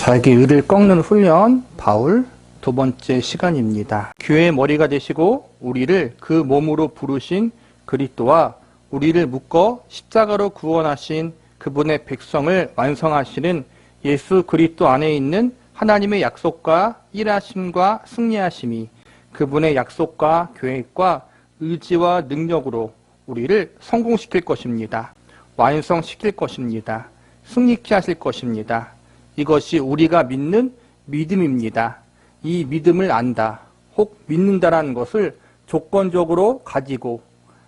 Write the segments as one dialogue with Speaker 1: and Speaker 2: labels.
Speaker 1: 자기 의를 꺾는 훈련 바울 두 번째 시간입니다. 교회의 머리가 되시고 우리를 그 몸으로 부르신 그리스도와 우리를 묶어 십자가로 구원하신 그분의 백성을 완성하시는 예수 그리스도 안에 있는 하나님의 약속과 일하심과 승리하심이 그분의 약속과 계획과 의지와 능력으로 우리를 성공시킬 것입니다. 완성시킬 것입니다. 승리케 하실 것입니다. 이것이 우리가 믿는 믿음입니다. 이 믿음을 안다, 혹 믿는다라는 것을 조건적으로 가지고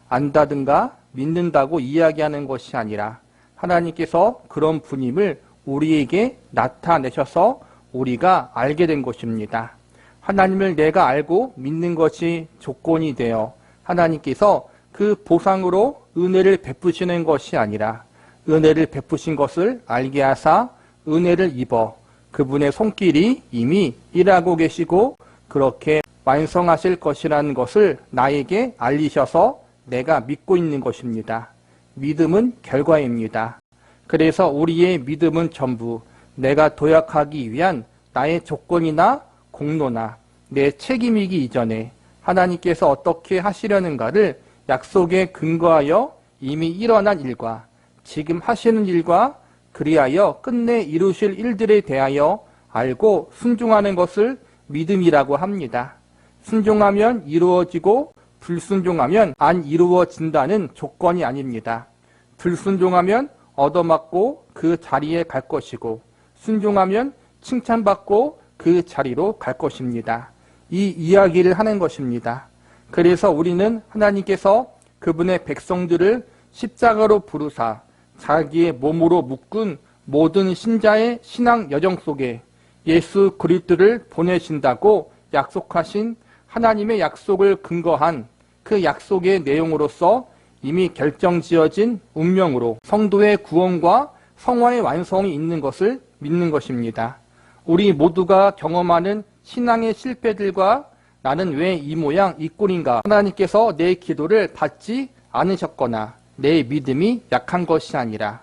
Speaker 1: 안다든가 믿는다고 이야기하는 것이 아니라 하나님께서 그런 분임을 우리에게 나타내셔서 우리가 알게 된 것입니다. 하나님을 내가 알고 믿는 것이 조건이 되어 하나님께서 그 보상으로 은혜를 베푸시는 것이 아니라 은혜를 베푸신 것을 알게 하사 은혜를 입어 그분의 손길이 이미 일하고 계시고 그렇게 완성하실 것이라는 것을 나에게 알리셔서 내가 믿고 있는 것입니다. 믿음은 결과입니다. 그래서 우리의 믿음은 전부 내가 도약하기 위한 나의 조건이나 공로나 내 책임이기 이전에 하나님께서 어떻게 하시려는가를 약속에 근거하여 이미 일어난 일과 지금 하시는 일과 그리하여 끝내 이루실 일들에 대하여 알고 순종하는 것을 믿음이라고 합니다. 순종하면 이루어지고 불순종하면 안 이루어진다는 조건이 아닙니다. 불순종하면 얻어맞고 그 자리에 갈 것이고 순종하면 칭찬받고 그 자리로 갈 것입니다. 이 이야기를 하는 것입니다. 그래서 우리는 하나님께서 그분의 백성들을 십자가로 부르사 자기의 몸으로 묶은 모든 신자의 신앙 여정 속에 예수 그리스도를 보내신다고 약속하신 하나님의 약속을 근거한 그 약속의 내용으로서 이미 결정지어진 운명으로 성도의 구원과 성화의 완성이 있는 것을 믿는 것입니다. 우리 모두가 경험하는 신앙의 실패들과 나는 왜 이 모양 이 꼴인가, 하나님께서 내 기도를 받지 않으셨거나 내 믿음이 약한 것이 아니라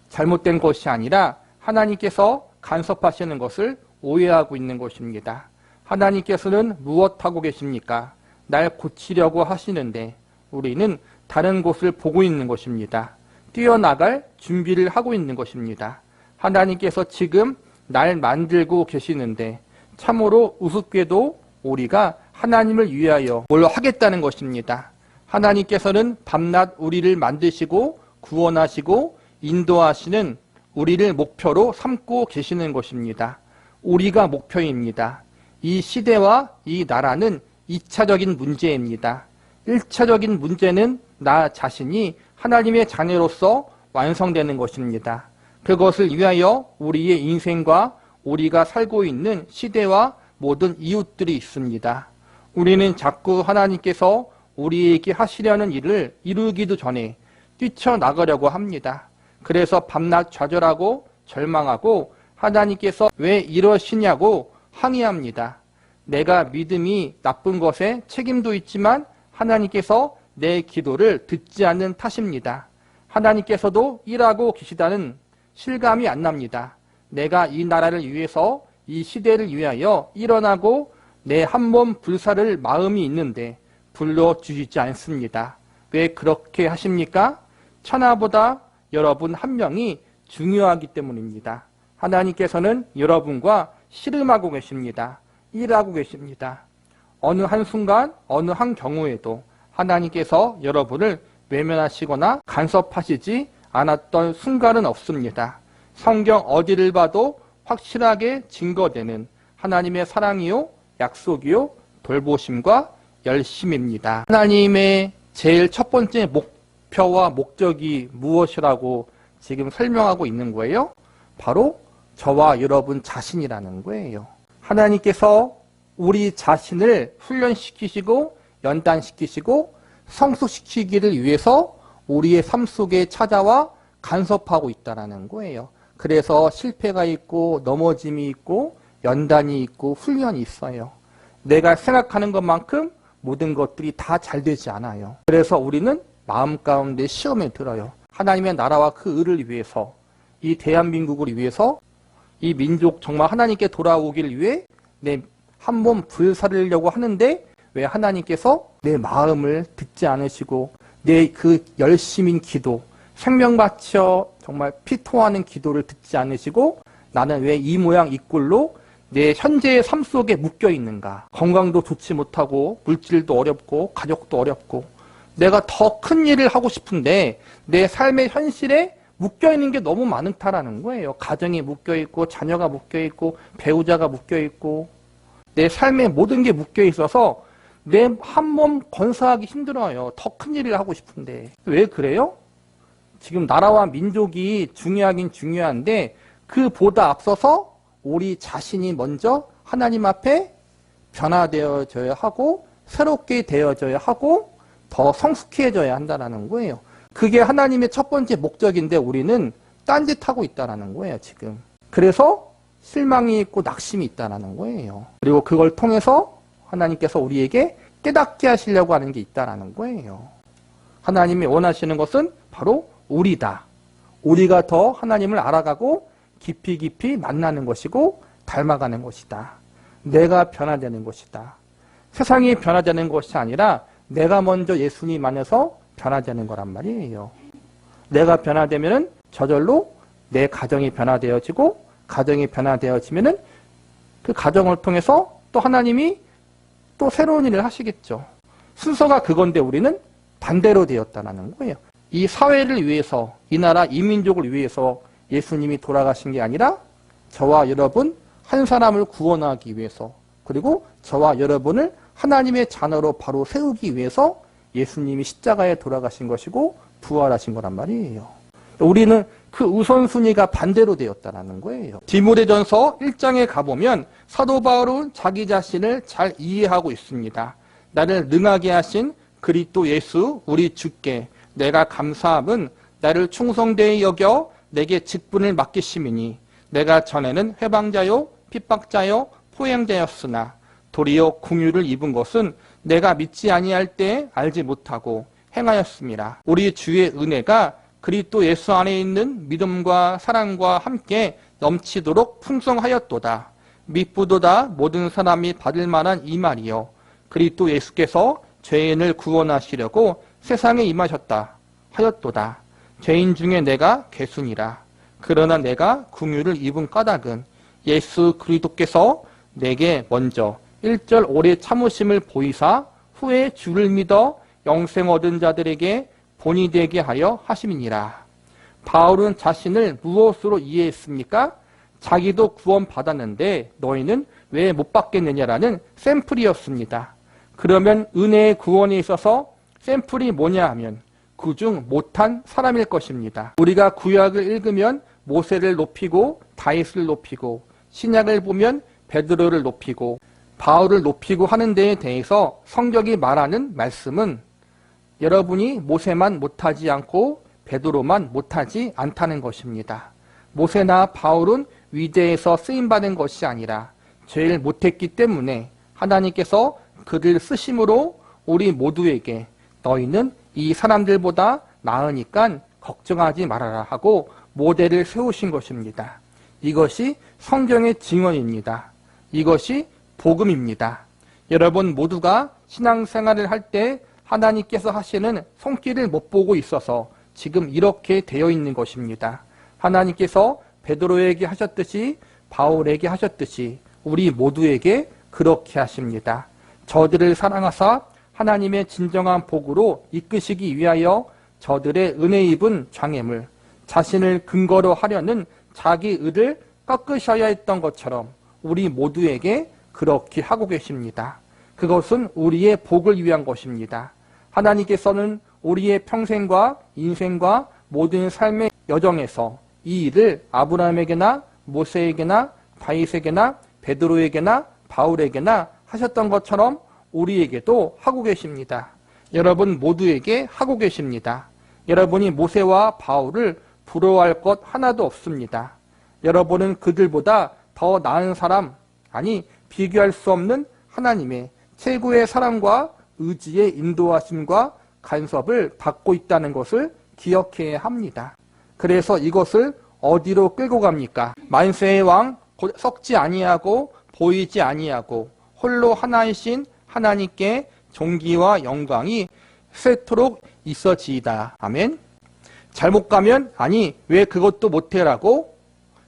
Speaker 1: 잘못된 것이 아니라 하나님께서 간섭하시는 것을 오해하고 있는 것입니다. 하나님께서는 무엇하고 계십니까? 날 고치려고 하시는데 우리는 다른 곳을 보고 있는 것입니다. 뛰어나갈 준비를 하고 있는 것입니다. 하나님께서 지금 날 만들고 계시는데 참으로 우습게도 우리가 하나님을 위하여 뭘 하겠다는 것입니다. 하나님께서는 밤낮 우리를 만드시고 구원하시고 인도하시는 우리를 목표로 삼고 계시는 것입니다. 우리가 목표입니다. 이 시대와 이 나라는 2차적인 문제입니다. 1차적인 문제는 나 자신이 하나님의 자녀로서 완성되는 것입니다. 그것을 위하여 우리의 인생과 우리가 살고 있는 시대와 모든 이웃들이 있습니다. 우리는 자꾸 하나님께서 우리에게 하시려는 일을 이루기도 전에 뛰쳐나가려고 합니다. 그래서 밤낮 좌절하고 절망하고 하나님께서 왜 이러시냐고 항의합니다. 내가 믿음이 나쁜 것에 책임도 있지만 하나님께서 내 기도를 듣지 않는 탓입니다. 하나님께서도 일하고 계시다는 실감이 안 납니다. 내가 이 나라를 위해서 이 시대를 위하여 일어나고 내 한몸 불사를 마음이 있는데 불러주시지 않습니다. 왜 그렇게 하십니까? 천하보다 여러분 한 명이 중요하기 때문입니다. 하나님께서는 여러분과 씨름하고 계십니다. 일하고 계십니다. 어느 한순간 어느 한 경우에도 하나님께서 여러분을 외면하시거나 간섭하시지 않았던 순간은 없습니다. 성경 어디를 봐도 확실하게 증거되는 하나님의 사랑이요 약속이요 돌보심과 열심입니다. 하나님의 제일 첫 번째 목표와 목적이 무엇이라고 지금 설명하고 있는 거예요? 바로 저와 여러분 자신이라는 거예요. 하나님께서 우리 자신을 훈련시키시고 연단시키시고 성숙시키기를 위해서 우리의 삶 속에 찾아와 간섭하고 있다는 거예요. 그래서 실패가 있고 넘어짐이 있고 연단이 있고 훈련이 있어요. 내가 생각하는 것만큼 모든 것들이 다 잘 되지 않아요. 그래서 우리는 마음 가운데 시험에 들어요. 하나님의 나라와 그 의를 위해서, 이 대한민국을 위해서 이 민족 정말 하나님께 돌아오길 위해 내 한 몸 불사르려고 하는데 왜 하나님께서 내 마음을 듣지 않으시고 내 그 열심인 기도, 생명 바쳐 정말 피토하는 기도를 듣지 않으시고 나는 왜 이 모양 이 꼴로 내 현재의 삶 속에 묶여 있는가? 건강도 좋지 못하고 물질도 어렵고 가족도 어렵고 내가 더 큰 일을 하고 싶은데 내 삶의 현실에 묶여 있는 게 너무 많다라는 거예요. 가정이 묶여 있고 자녀가 묶여 있고 배우자가 묶여 있고 내 삶의 모든 게 묶여 있어서 내 한 몸 건사하기 힘들어요. 더 큰 일을 하고 싶은데. 왜 그래요? 지금 나라와 민족이 중요하긴 중요한데 그보다 앞서서 우리 자신이 먼저 하나님 앞에 변화되어져야 하고 새롭게 되어져야 하고 더 성숙해져야 한다는 거예요. 그게 하나님의 첫 번째 목적인데 우리는 딴짓하고 있다는 거예요, 지금. 그래서 실망이 있고 낙심이 있다는 거예요. 그리고 그걸 통해서 하나님께서 우리에게 깨닫게 하시려고 하는 게 있다는 거예요. 하나님이 원하시는 것은 바로 우리다. 우리가 더 하나님을 알아가고 깊이 깊이 만나는 것이고 닮아가는 것이다. 내가 변화되는 것이다. 세상이 변화되는 것이 아니라 내가 먼저 예수님 안에서 변화되는 거란 말이에요. 내가 변화되면은 저절로 내 가정이 변화되어지고 가정이 변화되어지면은 그 가정을 통해서 또 하나님이 또 새로운 일을 하시겠죠. 순서가 그건데 우리는 반대로 되었다는 거예요. 이 사회를 위해서, 이 나라, 이 민족을 위해서 예수님이 돌아가신 게 아니라 저와 여러분 한 사람을 구원하기 위해서 그리고 저와 여러분을 하나님의 자녀로 바로 세우기 위해서 예수님이 십자가에 돌아가신 것이고 부활하신 거란 말이에요. 우리는 그 우선순위가 반대로 되었다는 거예요. 디모데전서 1장에 가보면 사도 바울은 자기 자신을 잘 이해하고 있습니다. 나를 능하게 하신 그리스도 예수 우리 주께 내가 감사함은 나를 충성되이 여겨 내게 직분을 맡기심이니 내가 전에는 회방자요 핍박자요 포행자였으나 도리어 궁유를 입은 것은 내가 믿지 아니할 때 알지 못하고 행하였습니다. 우리 주의 은혜가 그리스도 예수 안에 있는 믿음과 사랑과 함께 넘치도록 풍성하였도다. 미쁘도다 모든 사람이 받을 만한 이 말이요. 그리스도 예수께서 죄인을 구원하시려고 세상에 임하셨다 하였도다. 죄인 중에 내가 괴순이라. 그러나 내가 궁유를 입은 까닭은 예수 그리스도께서 내게 먼저 1절 오래 참으심을 보이사 후에 주를 믿어 영생 얻은 자들에게 본이 되게 하여 하심이니라. 바울은 자신을 무엇으로 이해했습니까? 자기도 구원받았는데 너희는 왜 못 받겠느냐라는 샘플이었습니다. 그러면 은혜의 구원에 있어서 샘플이 뭐냐 하면 그중 못한 사람일 것입니다. 우리가 구약을 읽으면 모세를 높이고 다윗을 높이고 신약을 보면 베드로를 높이고 바울을 높이고 하는 데에 대해서 성경이 말하는 말씀은 여러분이 모세만 못하지 않고 베드로만 못하지 않다는 것입니다. 모세나 바울은 위대해서 쓰임받은 것이 아니라 제일 못했기 때문에 하나님께서 그를 쓰심으로 우리 모두에게 너희는 이 사람들보다 나으니까 걱정하지 말아라 하고 모델을 세우신 것입니다. 이것이 성경의 증언입니다. 이것이 복음입니다. 여러분 모두가 신앙생활을 할 때 하나님께서 하시는 손길을 못 보고 있어서 지금 이렇게 되어 있는 것입니다. 하나님께서 베드로에게 하셨듯이 바울에게 하셨듯이 우리 모두에게 그렇게 하십니다. 저들을 사랑하사 하나님의 진정한 복으로 이끄시기 위하여 저들의 은혜 입은 장애물, 자신을 근거로 하려는 자기 의를 꺾으셔야 했던 것처럼 우리 모두에게 그렇게 하고 계십니다. 그것은 우리의 복을 위한 것입니다. 하나님께서는 우리의 평생과 인생과 모든 삶의 여정에서 이 일을 아브라함에게나 모세에게나 다윗에게나 베드로에게나 바울에게나 하셨던 것처럼 우리에게도 하고 계십니다. 여러분 모두에게 하고 계십니다. 여러분이 모세와 바울을 부러워할 것 하나도 없습니다. 여러분은 그들보다 더 나은 사람, 아니 비교할 수 없는 하나님의 최고의 사랑과 의지의 인도하심과 간섭을 받고 있다는 것을 기억해야 합니다. 그래서 이것을 어디로 끌고 갑니까? 만세의 왕 곧 썩지 아니하고 보이지 아니하고 홀로 하나이신 하나님께 존귀와 영광이 세토록 있어지이다. 아멘. 잘못 가면 아니 왜 그것도 못해라고,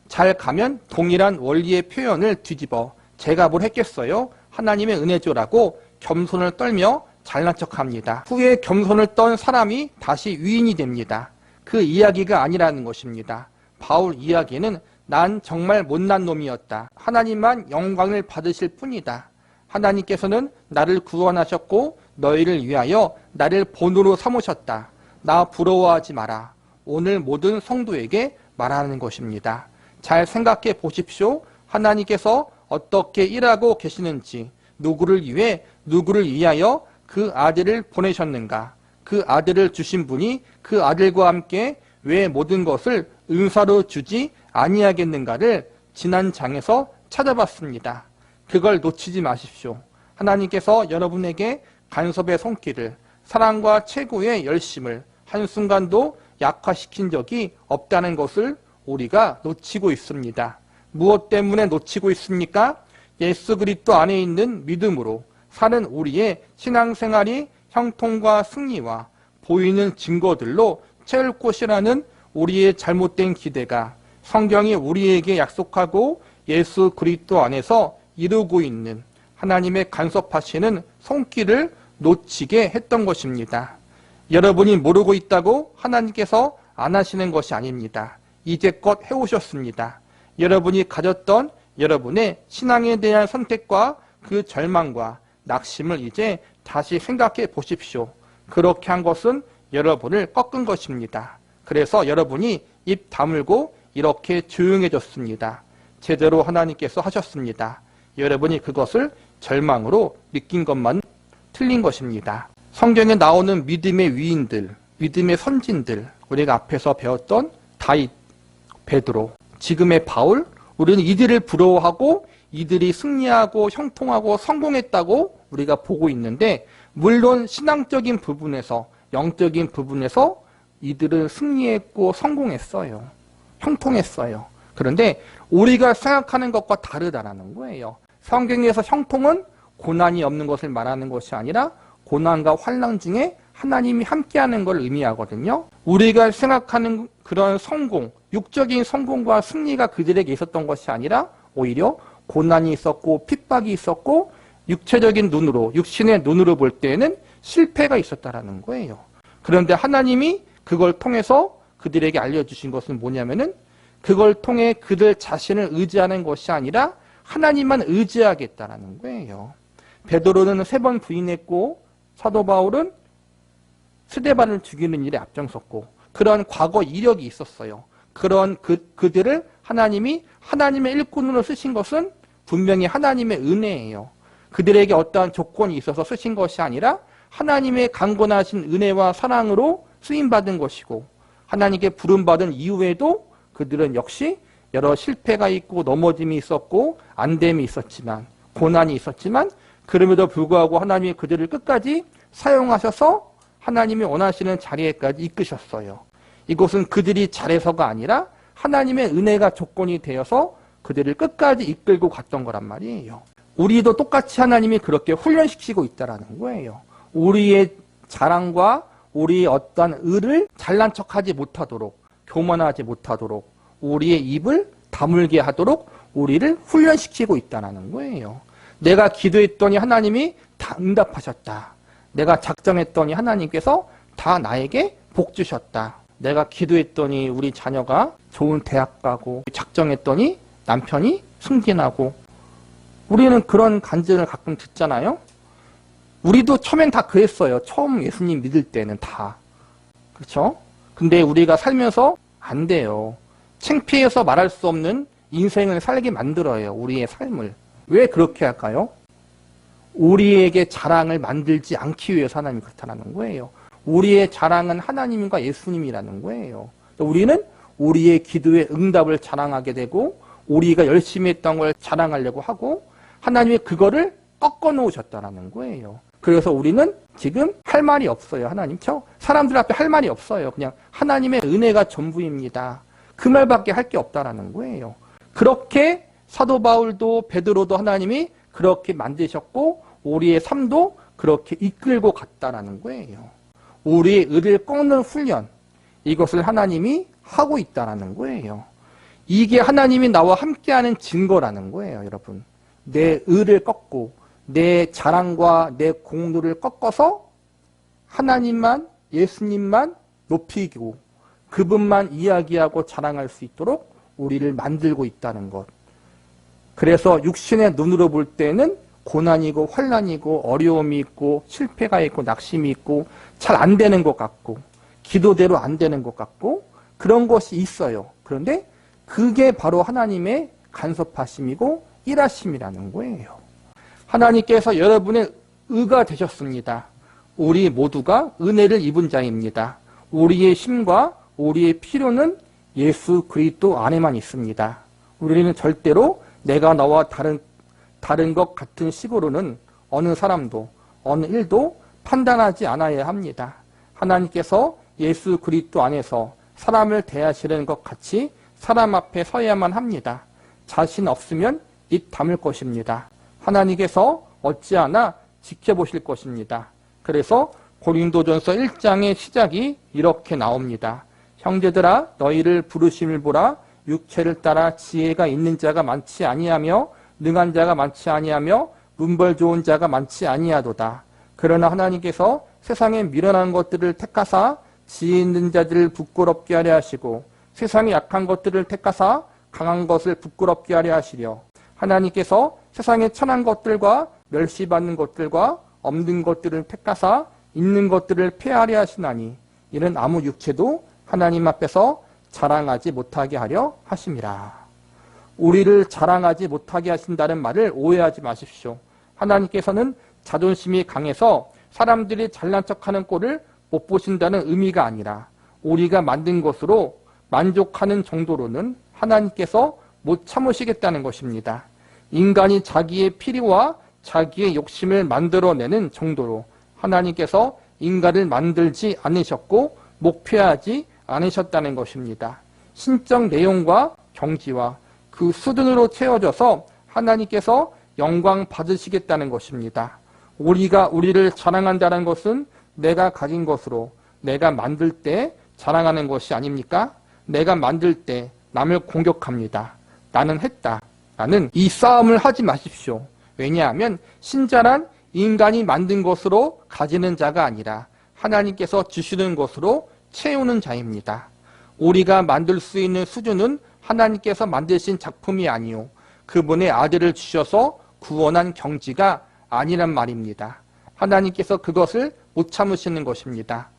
Speaker 1: 잘 가면 동일한 원리의 표현을 뒤집어 제가 뭘 했겠어요? 하나님의 은혜죠라고 겸손을 떨며 잘난 척합니다. 후에 겸손을 떤 사람이 다시 위인이 됩니다. 그 이야기가 아니라는 것입니다. 바울 이야기는 난 정말 못난 놈이었다. 하나님만 영광을 받으실 뿐이다. 하나님께서는 나를 구원하셨고 너희를 위하여 나를 본으로 삼으셨다. 나 부러워하지 마라. 오늘 모든 성도에게 말하는 것입니다. 잘 생각해 보십시오. 하나님께서 어떻게 일하고 계시는지, 누구를 위해 누구를 위하여 그 아들을 보내셨는가, 그 아들을 주신 분이 그 아들과 함께 왜 모든 것을 은사로 주지 아니하겠는가를 지난 장에서 찾아봤습니다. 그걸 놓치지 마십시오. 하나님께서 여러분에게 간섭의 손길을, 사랑과 최고의 열심을 한순간도 약화시킨 적이 없다는 것을 우리가 놓치고 있습니다. 무엇 때문에 놓치고 있습니까? 예수 그리스도 안에 있는 믿음으로 사는 우리의 신앙생활이 형통과 승리와 보이는 증거들로 채울 것이라는 우리의 잘못된 기대가 성경이 우리에게 약속하고 예수 그리스도 안에서 이루고 있는 하나님의 간섭하시는 손길을 놓치게 했던 것입니다. 여러분이 모르고 있다고 하나님께서 안 하시는 것이 아닙니다. 이제껏 해오셨습니다. 여러분이 가졌던 여러분의 신앙에 대한 선택과 그 절망과 낙심을 이제 다시 생각해 보십시오. 그렇게 한 것은 여러분을 꺾은 것입니다. 그래서 여러분이 입 다물고 이렇게 조용해졌습니다. 제대로 하나님께서 하셨습니다. 여러분이 그것을 절망으로 느낀 것만 틀린 것입니다. 성경에 나오는 믿음의 위인들, 믿음의 선진들, 우리가 앞에서 배웠던 다윗, 베드로, 지금의 바울, 우리는 이들을 부러워하고 이들이 승리하고 형통하고 성공했다고 우리가 보고 있는데, 물론 신앙적인 부분에서, 영적인 부분에서 이들은 승리했고 성공했어요. 형통했어요. 그런데 우리가 생각하는 것과 다르다라는 거예요. 성경에서 형통은 고난이 없는 것을 말하는 것이 아니라 고난과 환난 중에 하나님이 함께하는 걸 의미하거든요. 우리가 생각하는 그런 성공, 육적인 성공과 승리가 그들에게 있었던 것이 아니라 오히려 고난이 있었고 핍박이 있었고 육체적인 눈으로, 육신의 눈으로 볼 때에는 실패가 있었다라는 거예요. 그런데 하나님이 그걸 통해서 그들에게 알려주신 것은 뭐냐면은, 그걸 통해 그들 자신을 의지하는 것이 아니라 하나님만 의지하겠다라는 거예요. 베드로는 3번 부인했고 사도 바울은 스데반을 죽이는 일에 앞장섰고 그런 과거 이력이 있었어요. 그런 그들을 하나님이 하나님의 일꾼으로 쓰신 것은 분명히 하나님의 은혜예요. 그들에게 어떠한 조건이 있어서 쓰신 것이 아니라 하나님의 강권하신 은혜와 사랑으로 쓰임받은 것이고, 하나님께 부름받은 이후에도 그들은 역시 여러 실패가 있고 넘어짐이 있었고 안됨이 있었지만, 고난이 있었지만, 그럼에도 불구하고 하나님이 그들을 끝까지 사용하셔서 하나님이 원하시는 자리에까지 이끄셨어요. 이것은 그들이 잘해서가 아니라 하나님의 은혜가 조건이 되어서 그들을 끝까지 이끌고 갔던 거란 말이에요. 우리도 똑같이 하나님이 그렇게 훈련시키고 있다는 거예요. 우리의 자랑과 우리의 어떠한 의를 잘난 척하지 못하도록, 교만하지 못하도록, 우리의 입을 다물게 하도록 우리를 훈련시키고 있다는 거예요. 내가 기도했더니 하나님이 다 응답하셨다. 내가 작정했더니 하나님께서 다 나에게 복 주셨다. 내가 기도했더니 우리 자녀가 좋은 대학 가고, 작정했더니 남편이 승진하고. 우리는 그런 간증을 가끔 듣잖아요. 우리도 처음엔 다 그랬어요. 처음 예수님 믿을 때는 다. 그렇죠? 근데 우리가 살면서 안 돼요. 창피해서 말할 수 없는 인생을 살게 만들어요. 우리의 삶을. 왜 그렇게 할까요? 우리에게 자랑을 만들지 않기 위해서 하나님이 그렇다는 거예요. 우리의 자랑은 하나님과 예수님이라는 거예요. 우리는 우리의 기도의 응답을 자랑하게 되고 우리가 열심히 했던 걸 자랑하려고 하고 하나님이 그거를 꺾어 놓으셨다는 거예요. 그래서 우리는 지금 할 말이 없어요. 하나님, 사람들 앞에 할 말이 없어요. 그냥 하나님의 은혜가 전부입니다. 그 말밖에 할 게 없다라는 거예요. 그렇게 사도 바울도 베드로도 하나님이 그렇게 만드셨고 우리의 삶도 그렇게 이끌고 갔다라는 거예요. 우리의 의를 꺾는 훈련, 이것을 하나님이 하고 있다라는 거예요. 이게 하나님이 나와 함께하는 증거라는 거예요, 여러분. 내 의를 꺾고 내 자랑과 내 공로를 꺾어서 하나님만, 예수님만 높이고 그분만 이야기하고 자랑할 수 있도록 우리를 만들고 있다는 것. 그래서 육신의 눈으로 볼 때는 고난이고 환난이고 어려움이 있고 실패가 있고 낙심이 있고 잘 안 되는 것 같고 기도대로 안 되는 것 같고 그런 것이 있어요. 그런데 그게 바로 하나님의 간섭하심이고 일하심이라는 거예요. 하나님께서 여러분의 의가 되셨습니다. 우리 모두가 은혜를 입은 자입니다. 우리의 힘과 우리의 필요는 예수 그리스도 안에만 있습니다. 우리는 절대로 내가 너와 다른 것 같은 식으로는 어느 사람도 어느 일도 판단하지 않아야 합니다. 하나님께서 예수 그리스도 안에서 사람을 대하시는 것 같이 사람 앞에 서야만 합니다. 자신 없으면 입 다물 것입니다. 하나님께서 어찌하나 지켜보실 것입니다. 그래서 고린도전서 1장의 시작이 이렇게 나옵니다. 형제들아 너희를 부르심을 보라. 육체를 따라 지혜가 있는 자가 많지 아니하며 능한 자가 많지 아니하며 문벌 좋은 자가 많지 아니하도다. 그러나 하나님께서 세상에 미련한 것들을 택하사 지혜 있는 자들을 부끄럽게 하려 하시고 세상에 약한 것들을 택하사 강한 것을 부끄럽게 하려 하시려. 하나님께서 세상에 천한 것들과 멸시받는 것들과 없는 것들을 택하사 있는 것들을 폐하려 하시나니 이는 아무 육체도 하나님 앞에서 자랑하지 못하게 하려 하심이라. 우리를 자랑하지 못하게 하신다는 말을 오해하지 마십시오. 하나님께서는 자존심이 강해서 사람들이 잘난 척하는 꼴을 못 보신다는 의미가 아니라 우리가 만든 것으로 만족하는 정도로는 하나님께서 못 참으시겠다는 것입니다. 인간이 자기의 필요와 자기의 욕심을 만들어내는 정도로 하나님께서 인간을 만들지 않으셨고 목표하지 않으셨다는 것입니다. 신적 내용과 경지와 그 수준으로 채워져서 하나님께서 영광 받으시겠다는 것입니다. 우리가 우리를 자랑한다는 것은 내가 가진 것으로 내가 만들 때 자랑하는 것이 아닙니까? 내가 만들 때 남을 공격합니다. 나는 했다. 라는 이 싸움을 하지 마십시오. 왜냐하면 신자란 인간이 만든 것으로 가지는 자가 아니라 하나님께서 주시는 것으로 채우는 자입니다. 우리가 만들 수 있는 수준은 하나님께서 만드신 작품이 아니요 그분의 아들을 주셔서 구원한 경지가 아니란 말입니다. 하나님께서 그것을 못 참으시는 것입니다.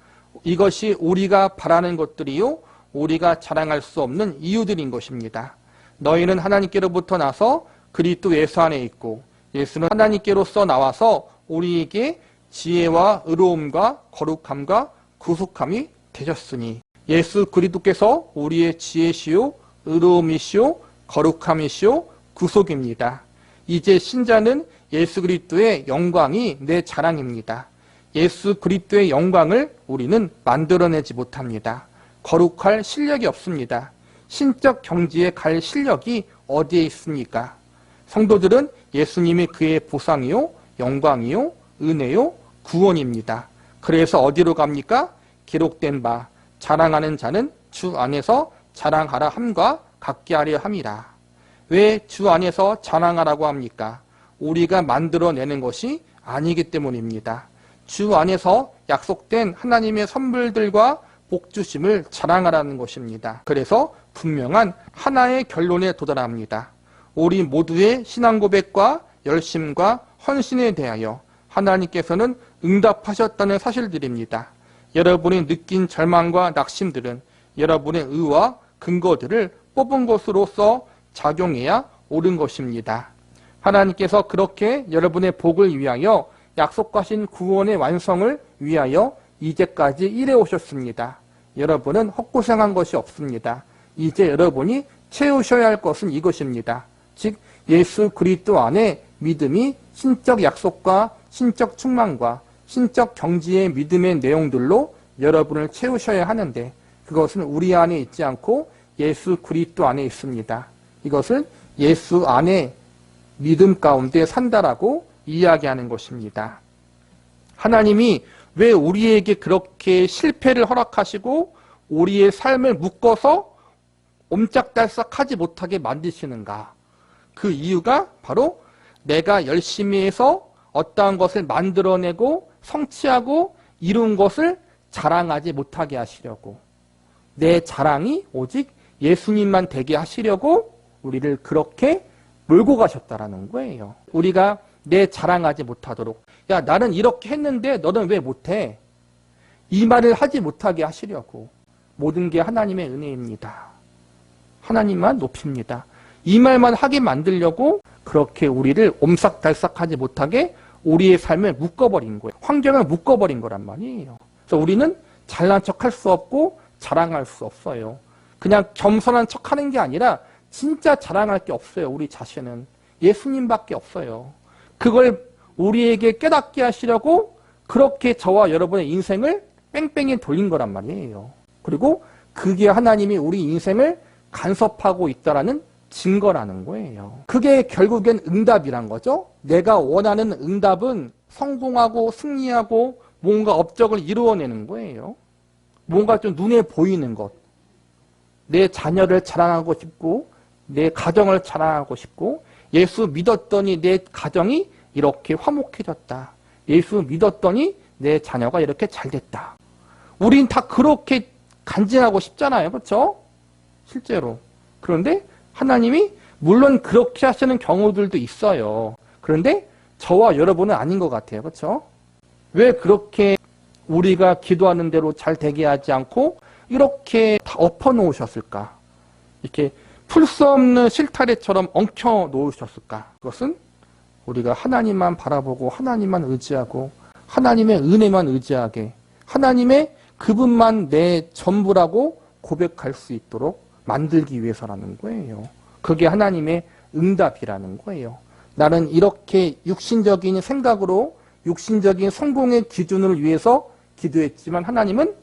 Speaker 1: 이것이 우리가 바라는 것들이요 우리가 자랑할 수 없는 이유들인 것입니다. 너희는 하나님께로부터 나서 그리스도 예수 안에 있고 예수는 하나님께로서 나와서 우리에게 지혜와 의로움과 거룩함과 구속함이 되셨으니 예수 그리스도께서 우리의 지혜시요 의로움이시요 거룩함이시요 구속입니다. 이제 신자는 예수 그리스도의 영광이 내 자랑입니다. 예수 그리스도의 영광을 우리는 만들어내지 못합니다. 거룩할 실력이 없습니다. 신적 경지에 갈 실력이 어디에 있습니까? 성도들은 예수님이 그의 보상이요 영광이요 은혜요 구원입니다. 그래서 어디로 갑니까? 기록된 바 자랑하는 자는 주 안에서 자랑하라 함과 같게 하려 함이라. 왜 주 안에서 자랑하라고 합니까? 우리가 만들어내는 것이 아니기 때문입니다. 주 안에서 약속된 하나님의 선물들과 복주심을 자랑하라는 것입니다. 그래서 분명한 하나의 결론에 도달합니다. 우리 모두의 신앙 고백과 열심과 헌신에 대하여 하나님께서는 응답하셨다는 사실들입니다. 여러분이 느낀 절망과 낙심들은 여러분의 의와 근거들을 뽑은 것으로서 작용해야 옳은 것입니다. 하나님께서 그렇게 여러분의 복을 위하여 약속하신 구원의 완성을 위하여 이제까지 일해 오셨습니다. 여러분은 헛고생한 것이 없습니다. 이제 여러분이 채우셔야 할 것은 이것입니다. 즉 예수 그리스도 안에 믿음이 신적 약속과 신적 충만과 신적 경지의 믿음의 내용들로 여러분을 채우셔야 하는데 그것은 우리 안에 있지 않고 예수 그리스도 안에 있습니다. 이것을 예수 안에 믿음 가운데 산다라고 이야기하는 것입니다. 하나님이 왜 우리에게 그렇게 실패를 허락하시고 우리의 삶을 묶어서 옴짝달싹하지 못하게 만드시는가? 그 이유가 바로 내가 열심히 해서 어떠한 것을 만들어내고 성취하고 이룬 것을 자랑하지 못하게 하시려고, 내 자랑이 오직 예수님만 되게 하시려고 우리를 그렇게 몰고 가셨다라는 거예요. 우리가 내 자랑하지 못하도록, 야 나는 이렇게 했는데 너는 왜 못해? 이 말을 하지 못하게 하시려고. 모든 게 하나님의 은혜입니다. 하나님만 높입니다. 이 말만 하게 만들려고 그렇게 우리를 옴싹달싹하지 못하게 우리의 삶을 묶어버린 거예요. 환경을 묶어버린 거란 말이에요. 그래서 우리는 잘난 척할 수 없고 자랑할 수 없어요. 그냥 겸손한 척하는 게 아니라 진짜 자랑할 게 없어요. 우리 자신은 예수님밖에 없어요. 그걸 우리에게 깨닫게 하시려고 그렇게 저와 여러분의 인생을 뺑뺑이 돌린 거란 말이에요. 그리고 그게 하나님이 우리 인생을 간섭하고 있다라는 증거라는 거예요. 그게 결국엔 응답이란 거죠. 내가 원하는 응답은 성공하고 승리하고 뭔가 업적을 이루어내는 거예요. 뭔가 좀 눈에 보이는 것. 내 자녀를 자랑하고 싶고 내 가정을 자랑하고 싶고, 예수 믿었더니 내 가정이 이렇게 화목해졌다. 예수 믿었더니 내 자녀가 이렇게 잘됐다. 우린 다 그렇게 간증하고 싶잖아요. 그렇죠? 실제로. 그런데 하나님이 물론 그렇게 하시는 경우들도 있어요. 그런데 저와 여러분은 아닌 것 같아요. 그렇죠? 왜 그렇게 우리가 기도하는 대로 잘 되게 하지 않고 이렇게 다 엎어놓으셨을까? 이렇게 풀 수 없는 실타래처럼 엉켜 놓으셨을까? 그것은 우리가 하나님만 바라보고 하나님만 의지하고 하나님의 은혜만 의지하게, 하나님의 그분만 내 전부라고 고백할 수 있도록 만들기 위해서라는 거예요. 그게 하나님의 응답이라는 거예요. 나는 이렇게 육신적인 생각으로 육신적인 성공의 기준을 위해서 기도했지만 하나님은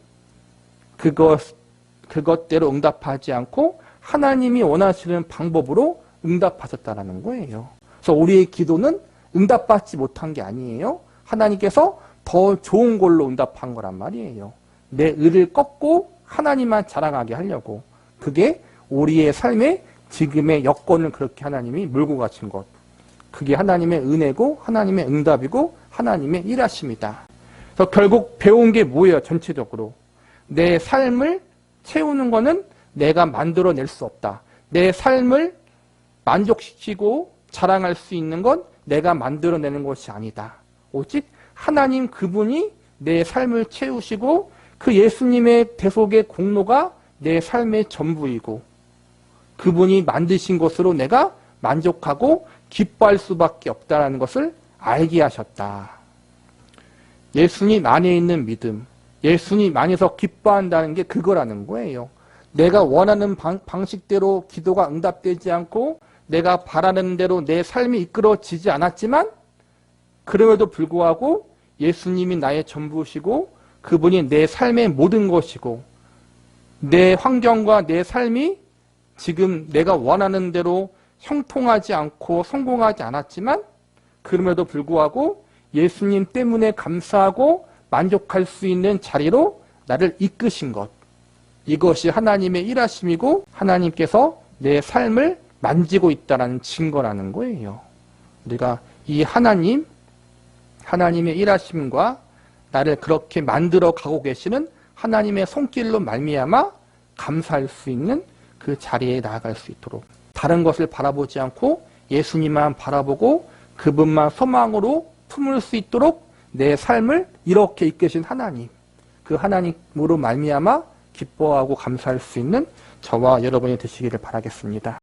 Speaker 1: 그것대로 응답하지 않고 하나님이 원하시는 방법으로 응답하셨다라는 거예요. 그래서 우리의 기도는 응답받지 못한 게 아니에요. 하나님께서 더 좋은 걸로 응답한 거란 말이에요. 내 의를 꺾고 하나님만 자랑하게 하려고. 그게 우리의 삶의 지금의 여건을 그렇게 하나님이 몰고 가신 것. 그게 하나님의 은혜고 하나님의 응답이고 하나님의 일하심이다. 그래서 결국 배운 게 뭐예요? 전체적으로. 내 삶을 채우는 거는 내가 만들어낼 수 없다. 내 삶을 만족시키고 자랑할 수 있는 건 내가 만들어내는 것이 아니다. 오직 하나님 그분이 내 삶을 채우시고 그 예수님의 대속의 공로가 내 삶의 전부이고 그분이 만드신 것으로 내가 만족하고 기뻐할 수밖에 없다는 것을 알게 하셨다. 예수님 안에 있는 믿음, 예수님 안에서 기뻐한다는 게 그거라는 거예요. 내가 원하는 방식대로 기도가 응답되지 않고 내가 바라는 대로 내 삶이 이끌어지지 않았지만 그럼에도 불구하고 예수님이 나의 전부시고 그분이 내 삶의 모든 것이고 내 환경과 내 삶이 지금 내가 원하는 대로 형통하지 않고 성공하지 않았지만 그럼에도 불구하고 예수님 때문에 감사하고 만족할 수 있는 자리로 나를 이끄신 것. 이것이 하나님의 일하심이고 하나님께서 내 삶을 만지고 있다는 증거라는 거예요. 우리가 이 하나님의 일하심과 나를 그렇게 만들어 가고 계시는 하나님의 손길로 말미암아 감사할 수 있는 그 자리에 나아갈 수 있도록 다른 것을 바라보지 않고 예수님만 바라보고 그분만 소망으로 품을 수 있도록 내 삶을 이렇게 이끄신 하나님, 그 하나님으로 말미암아 기뻐하고 감사할 수 있는 저와 여러분이 되시기를 바라겠습니다.